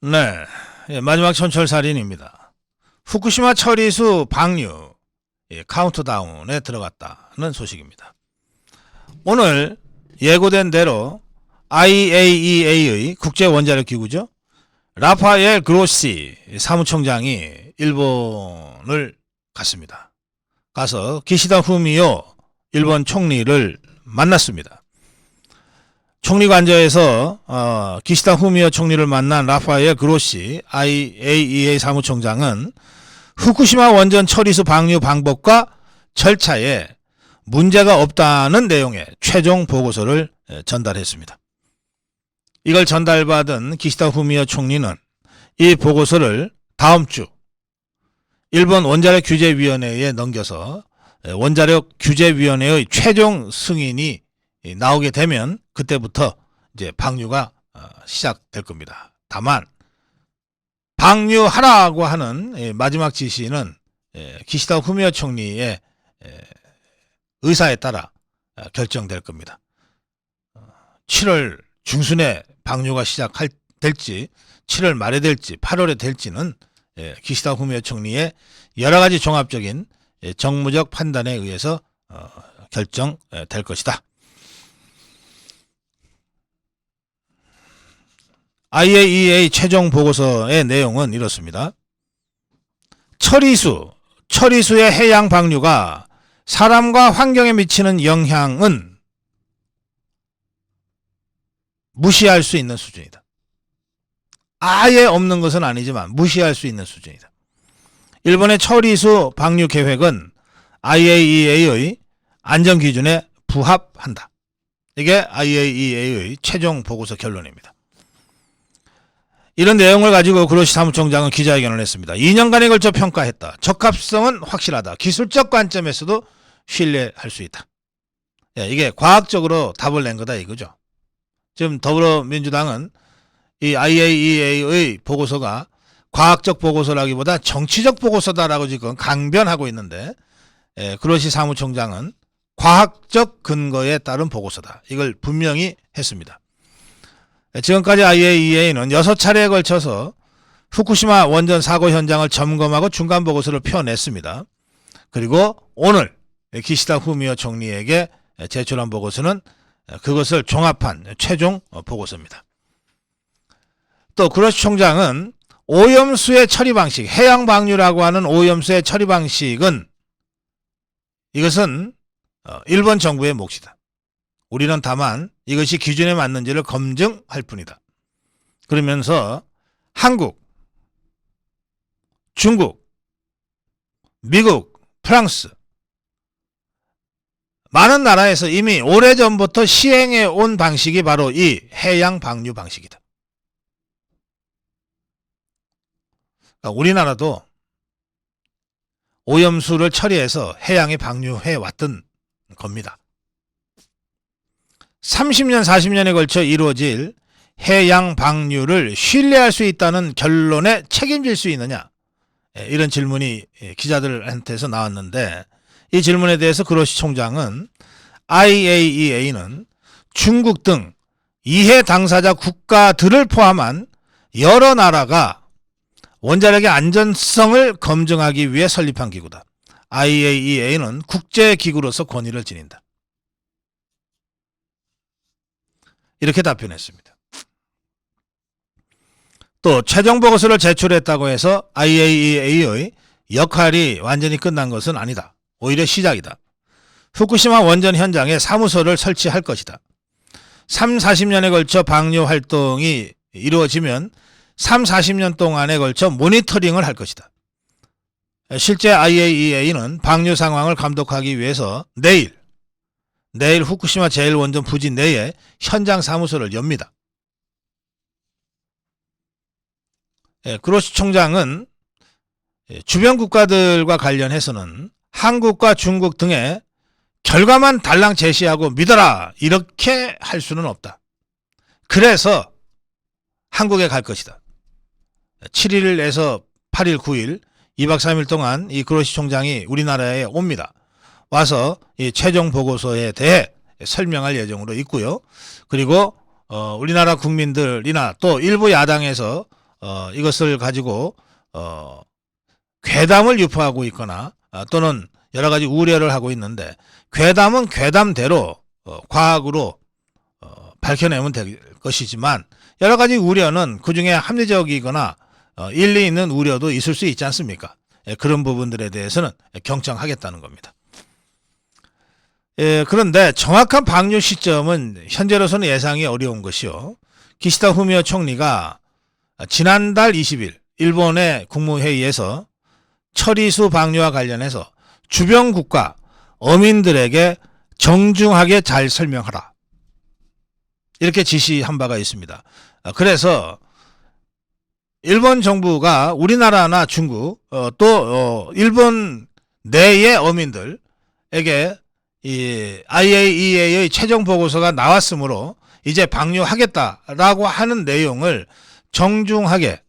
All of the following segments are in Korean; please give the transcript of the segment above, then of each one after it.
네, 마지막 촌철살인입니다. 후쿠시마 처리수 방류 카운트다운에 들어갔다는 소식입니다. 오늘 예고된 대로 IAEA의 국제원자력기구죠. 라파엘 그로시 사무총장이 일본을 갔습니다. 가서 기시다 후미오 일본 총리를 만났습니다. 총리 관저에서 기시다 후미오 총리를 만난 라파엘 그로시 IAEA 사무총장은 후쿠시마 원전 처리수 방류 방법과 절차에 문제가 없다는 내용의 최종 보고서를 전달했습니다. 이걸 전달받은 기시다 후미오 총리는 이 보고서를 다음 주 일본 원자력 규제위원회에 넘겨서 원자력 규제위원회의 최종 승인이 나오게 되면 그때부터 이제 방류가 시작될 겁니다. 다만 방류하라고 하는 마지막 지시는 기시다 후미오 총리의 의사에 따라 결정될 겁니다. 7월 중순에 방류가 될지 7월 말에 될지 8월에 될지는 기시다 후미오 총리의 여러 가지 종합적인 정무적 판단에 의해서 결정될 것이다. IAEA 최종 보고서의 내용은 이렇습니다. 처리수의 해양 방류가 사람과 환경에 미치는 영향은 무시할 수 있는 수준이다. 아예 없는 것은 아니지만 무시할 수 있는 수준이다. 일본의 처리수 방류 계획은 IAEA의 안전기준에 부합한다. 이게 IAEA의 최종 보고서 결론입니다. 이런 내용을 가지고 그로시 사무총장은 기자회견을 했습니다. 2년간에 걸쳐 평가했다. 적합성은 확실하다. 기술적 관점에서도 신뢰할 수 있다. 이게 과학적으로 답을 낸 거다 이거죠. 지금 더불어민주당은 이 IAEA의 보고서가 과학적 보고서라기보다 정치적 보고서다라고 지금 강변하고 있는데 그로시 사무총장은 과학적 근거에 따른 보고서다. 이걸 분명히 했습니다. 지금까지 IAEA는 6차례에 걸쳐서 후쿠시마 원전 사고 현장을 점검하고 중간 보고서를 펴냈습니다. 그리고 오늘 기시다 후미오 총리에게 제출한 보고서는 그것을 종합한 최종 보고서입니다. 또 그로시 총장은 오염수의 처리 방식, 해양 방류라고 하는 오염수의 처리 방식은 이것은 일본 정부의 몫이다. 우리는 다만 이것이 기준에 맞는지를 검증할 뿐이다. 그러면서 한국, 중국, 미국, 프랑스 많은 나라에서 이미 오래전부터 시행해 온 방식이 바로 이 해양 방류 방식이다. 그러니까 우리나라도 오염수를 처리해서 해양에 방류해 왔던 겁니다. 30년, 40년에 걸쳐 이루어질 해양 방류를 신뢰할 수 있다는 결론에 책임질 수 있느냐? 이런 질문이 기자들한테서 나왔는데 이 질문에 대해서 그로시 총장은 IAEA는 중국 등 이해 당사자 국가들을 포함한 여러 나라가 원자력의 안전성을 검증하기 위해 설립한 기구다. IAEA는 국제기구로서 권위를 지닌다. 이렇게 답변했습니다. 또 최종 보고서를 제출했다고 해서 IAEA의 역할이 완전히 끝난 것은 아니다. 오히려 시작이다. 후쿠시마 원전 현장에 사무소를 설치할 것이다. 40년에 걸쳐 방류 활동이 이루어지면 40년 동안에 걸쳐 모니터링을 할 것이다. 실제 IAEA는 방류 상황을 감독하기 위해서 내일 후쿠시마 제1원전 부지 내에 현장 사무소를 엽니다. 그로시 총장은 주변 국가들과 관련해서는 한국과 중국 등의 결과만 달랑 제시하고 믿어라 이렇게 할 수는 없다. 그래서 한국에 갈 것이다. 7일에서 8일, 9일 2박 3일 동안 이 그로시 총장이 우리나라에 옵니다. 와서 이 최종 보고서에 대해 설명할 예정으로 있고요. 그리고 우리나라 국민들이나 또 일부 야당에서 이것을 가지고 괴담을 유포하고 있거나 또는 여러 가지 우려를 하고 있는데, 괴담은 괴담대로 과학으로 밝혀내면 될 것이지만, 여러 가지 우려는 그중에 합리적이거나 일리 있는 우려도 있을 수 있지 않습니까? 그런 부분들에 대해서는 경청하겠다는 겁니다. 그런데 정확한 방류 시점은 현재로서는 예상이 어려운 것이요. 기시다 후미오 총리가 지난달 20일 일본의 국무회의에서 처리수 방류와 관련해서 주변 국가 어민들에게 정중하게 잘 설명하라, 이렇게 지시한 바가 있습니다. 그래서 일본 정부가 우리나라나 중국 또 일본 내의 어민들에게 이 IAEA의 최종 보고서가 나왔으므로 이제 방류하겠다라고 하는 내용을 정중하게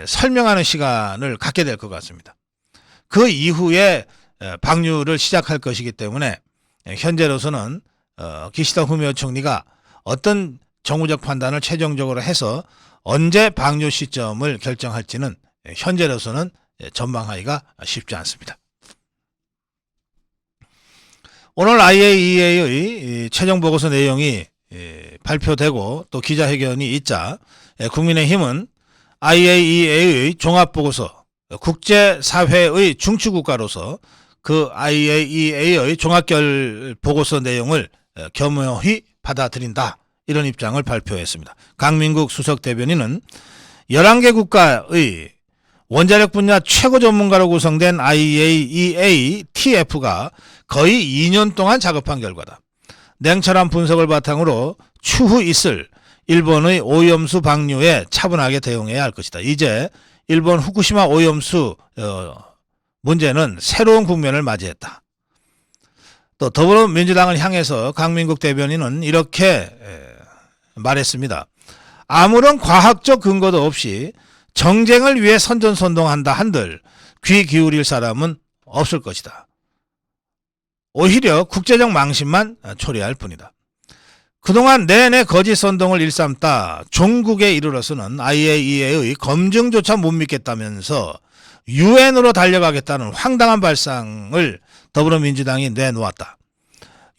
설명하는 시간을 갖게 될 것 같습니다. 그 이후에 방류를 시작할 것이기 때문에 현재로서는 기시다 후미오 총리가 어떤 정무적 판단을 최종적으로 해서 언제 방류 시점을 결정할지는 현재로서는 전망하기가 쉽지 않습니다. 오늘 IAEA의 최종 보고서 내용이 발표되고 또 기자회견이 있자 국민의힘은 IAEA의 종합보고서, 국제사회의 중추국가로서 그 IAEA의 종합결 보고서 내용을 겸허히 받아들인다, 이런 입장을 발표했습니다. 강민국 수석 대변인은 11개 국가의 원자력 분야 최고 전문가로 구성된 IAEA TF가 거의 2년 동안 작업한 결과다. 냉철한 분석을 바탕으로 추후 있을 일본의 오염수 방류에 차분하게 대응해야 할 것이다. 이제 일본 후쿠시마 오염수 문제는 새로운 국면을 맞이했다. 또 더불어민주당을 향해서 강민국 대변인은 이렇게 말했습니다. 아무런 과학적 근거도 없이 정쟁을 위해 선전선동한다 한들 귀 기울일 사람은 없을 것이다. 오히려 국제적 망신만 초래할 뿐이다. 그동안 내내 거짓 선동을 일삼다 종국에 이르러서는 IAEA의 검증조차 못 믿겠다면서 유엔으로 달려가겠다는 황당한 발상을 더불어민주당이 내놓았다.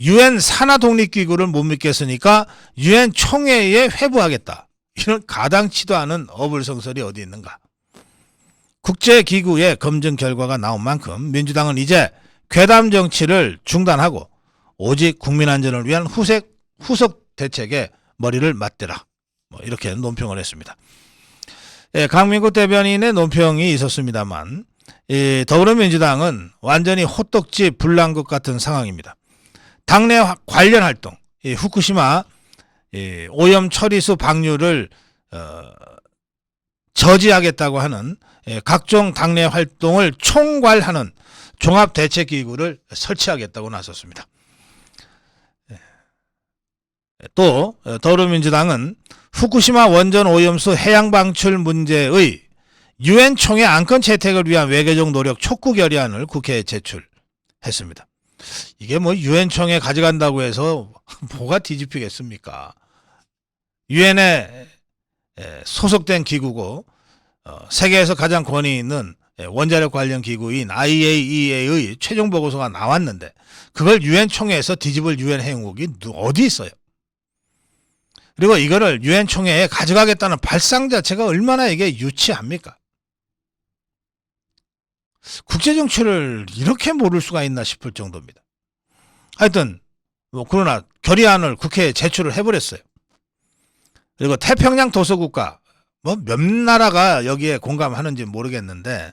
유엔 산하독립기구를 못 믿겠으니까 유엔 총회에 회부하겠다. 이런 가당치도 않은 어불성설이 어디 있는가. 국제기구의 검증 결과가 나온 만큼 민주당은 이제 괴담 정치를 중단하고 오직 국민 안전을 위한 후속 대책에 머리를 맞대라, 이렇게 논평을 했습니다. 강민국 대변인의 논평이 있었습니다만 더불어민주당은 완전히 호떡집 불난 것 같은 상황입니다. 당내 관련 활동, 후쿠시마 오염 처리수 방류를 저지하겠다고 하는 각종 당내 활동을 총괄하는 종합대책기구를 설치하겠다고 나섰습니다. 또 더불어민주당은 후쿠시마 원전 오염수 해양 방출 문제의 유엔 총회 안건 채택을 위한 외교적 노력 촉구 결의안을 국회에 제출했습니다. 이게 유엔 총회 가져간다고 해서 뭐가 뒤집히겠습니까? 유엔에 소속된 기구고 세계에서 가장 권위 있는 원자력 관련 기구인 IAEA의 최종 보고서가 나왔는데 그걸 유엔 총회에서 뒤집을 유엔 회원국이 어디 있어요? 그리고 이거를 유엔 총회에 가져가겠다는 발상 자체가 얼마나 이게 유치합니까? 국제정치를 이렇게 모를 수가 있나 싶을 정도입니다. 하여튼 그러나 결의안을 국회에 제출을 해버렸어요. 그리고 태평양 도서국가 몇 나라가 여기에 공감하는지 모르겠는데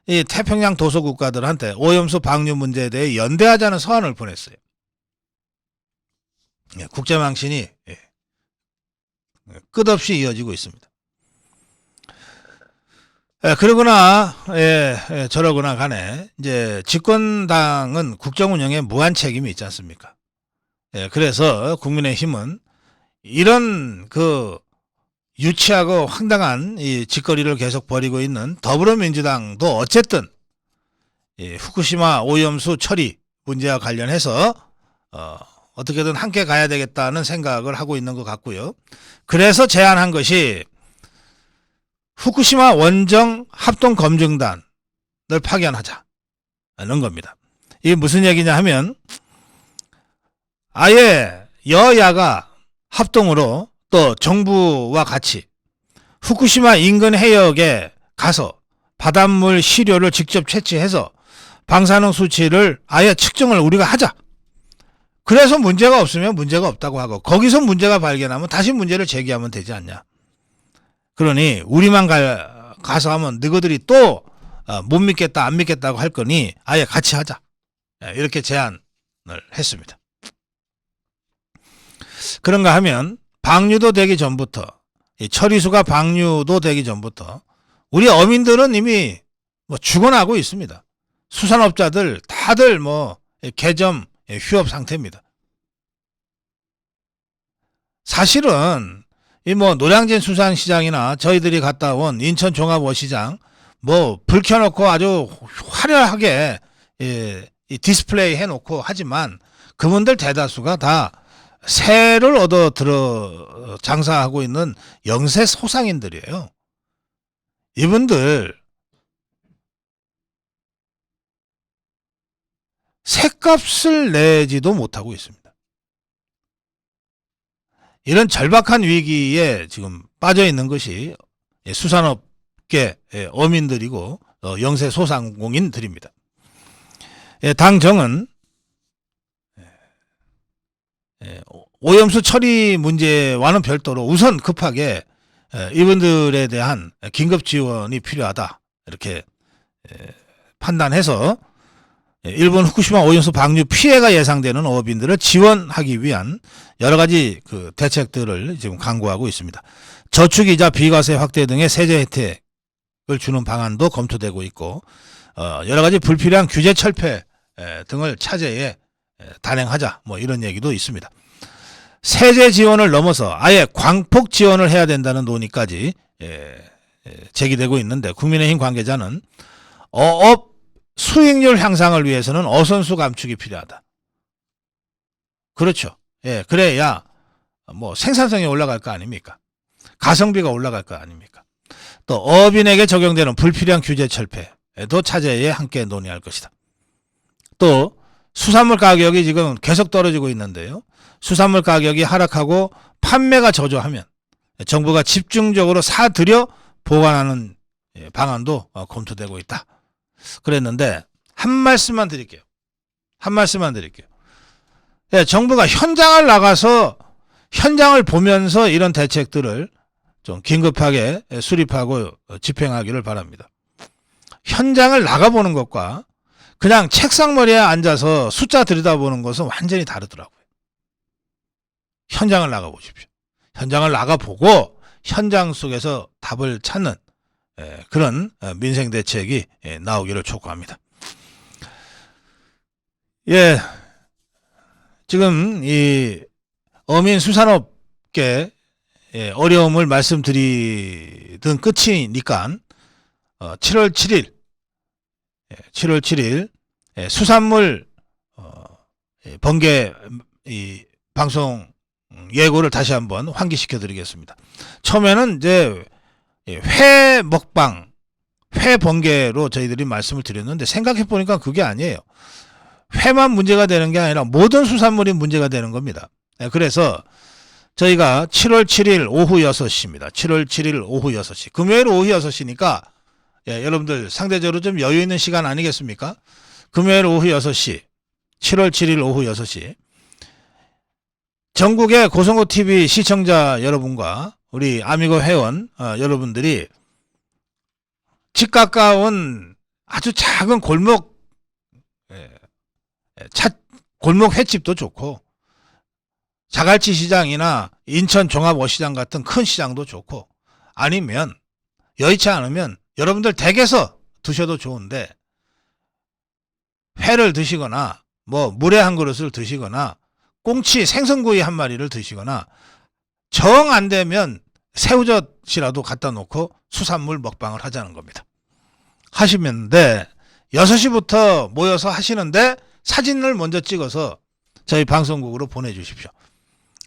이 태평양 도서국가들한테 오염수 방류 문제에 대해 연대하자는 서한을 보냈어요. 국제망신이 끝없이 이어지고 있습니다. 그러거나 저러거나 간에 이제 집권당은 국정 운영에 무한 책임이 있지 않습니까? 그래서 국민의힘은 이런 유치하고 황당한 이 짓거리를 계속 벌이고 있는 더불어민주당도 어쨌든 후쿠시마 오염수 처리 문제와 관련해서 어떻게든 함께 가야 되겠다는 생각을 하고 있는 것 같고요. 그래서 제안한 것이 후쿠시마 원정 합동검증단을 파견하자는 겁니다. 이게 무슨 얘기냐 하면 아예 여야가 합동으로 또 정부와 같이 후쿠시마 인근 해역에 가서 바닷물 시료를 직접 채취해서 방사능 수치를 아예 측정을 우리가 하자. 그래서 문제가 없으면 문제가 없다고 하고 거기서 문제가 발견하면 다시 문제를 제기하면 되지 않냐. 그러니 우리만 가서 하면 너희들이 또 못 믿겠다 안 믿겠다고 할 거니 아예 같이 하자. 이렇게 제안을 했습니다. 그런가 하면 방류도 되기 전부터 이 처리수가 방류도 되기 전부터 우리 어민들은 이미 뭐 죽어나고 있습니다. 수산업자들 다들 뭐 개점 휴업 상태입니다. 사실은 이 뭐 노량진 수산시장이나 저희들이 갔다 온 인천 종합어시장 뭐 불 켜놓고 아주 화려하게 이 디스플레이 해놓고 하지만 그분들 대다수가 다 새를 얻어 들어 장사하고 있는 영세 소상인들이에요. 이분들 새값을 내지도 못하고 있습니다. 이런 절박한 위기에 지금 빠져 있는 것이 수산업계 어민들이고 영세 소상공인들입니다. 당정은 오염수 처리 문제와는 별도로 우선 급하게 이분들에 대한 긴급 지원이 필요하다 이렇게 판단해서 일본 후쿠시마 오염수 방류 피해가 예상되는 어업인들을 지원하기 위한 여러 가지 그 대책들을 지금 강구하고 있습니다. 저축이자 비과세 확대 등의 세제 혜택을 주는 방안도 검토되고 있고 여러 가지 불필요한 규제 철폐 등을 차제에 단행하자 뭐 이런 얘기도 있습니다. 세제 지원을 넘어서 아예 광폭 지원을 해야 된다는 논의까지 제기되고 있는데 국민의힘 관계자는 어업 수익률 향상을 위해서는 어선수 감축이 필요하다. 그렇죠. 그래야 뭐 생산성이 올라갈 거 아닙니까? 가성비가 올라갈 거 아닙니까? 또 어업인에게 적용되는 불필요한 규제 철폐도 차제에 함께 논의할 것이다. 또 수산물 가격이 지금 계속 떨어지고 있는데요. 수산물 가격이 하락하고 판매가 저조하면 정부가 집중적으로 사들여 보관하는 방안도 검토되고 있다. 그랬는데 한 말씀만 드릴게요. 정부가 현장을 나가서 현장을 보면서 이런 대책들을 좀 긴급하게 수립하고 집행하기를 바랍니다. 현장을 나가보는 것과 그냥 책상머리에 앉아서 숫자 들여다보는 것은 완전히 다르더라고요. 현장을 나가보십시오. 현장을 나가보고 현장 속에서 답을 찾는 그런 민생 대책이 나오기를 촉구합니다. 지금 이 어민 수산업계 어려움을 말씀드리던 끝이니까 7월 7일 수산물 번개 방송 예고를 다시 한번 환기시켜 드리겠습니다. 처음에는 이제 회 먹방, 회 번개로 저희들이 말씀을 드렸는데 생각해 보니까 그게 아니에요. 회만 문제가 되는 게 아니라 모든 수산물이 문제가 되는 겁니다. 그래서 저희가 7월 7일 오후 6시입니다. 7월 7일 오후 6시. 금요일 오후 6시니까 여러분들 상대적으로 좀 여유 있는 시간 아니겠습니까? 금요일 오후 6시, 7월 7일 오후 6시. 전국의 고성고TV 시청자 여러분과 우리 아미고 회원 여러분들이 집 가까운 아주 작은 골목 횟집도 좋고 자갈치 시장이나 인천 종합어시장 같은 큰 시장도 좋고 아니면 여의치 않으면 여러분들 댁에서 드셔도 좋은데 회를 드시거나 뭐 물회 한 그릇을 드시거나 꽁치 생선구이 한 마리를 드시거나 정 안 되면 새우젓이라도 갖다 놓고 수산물 먹방을 하자는 겁니다. 하시는데 6시부터 모여서 하시는데 사진을 먼저 찍어서 저희 방송국으로 보내주십시오.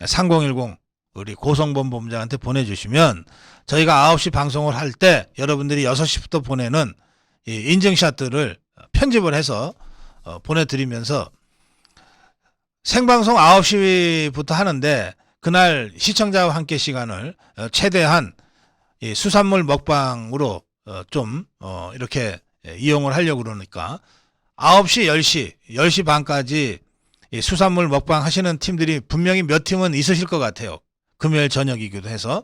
3010 우리 고성범 본부장한테 보내주시면 저희가 9시 방송을 할 때 여러분들이 6시부터 보내는 이 인증샷들을 편집을 해서 보내드리면서 생방송 9시부터 하는데 그날 시청자와 함께 시간을 최대한 이 수산물 먹방으로 좀 이렇게 이용을 하려고 그러니까 9시, 10시, 10시 반까지 이 수산물 먹방 하시는 팀들이 분명히 몇 팀은 있으실 것 같아요. 금요일 저녁이기도 해서.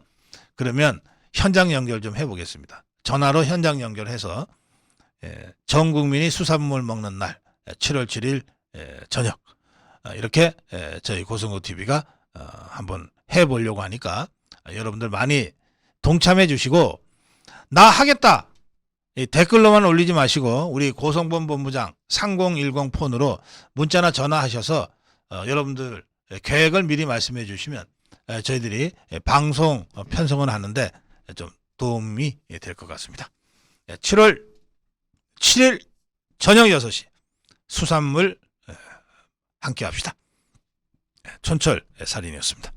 그러면 현장 연결 좀 해보겠습니다. 전화로 현장 연결해서 전 국민이 수산물 먹는 날 7월 7일 저녁 이렇게 저희 고성호 TV가 한번 해보려고 하니까 여러분들 많이 동참해 주시고 나 하겠다 이 댓글로만 올리지 마시고 우리 고성범 본부장 3010 폰으로 문자나 전화하셔서 여러분들 계획을 미리 말씀해 주시면 저희들이 방송 편성을 하는데 좀 도움이 될 것 같습니다. 7월 7일 저녁 6시 수산물 함께 합시다. 촌철 살인이었습니다.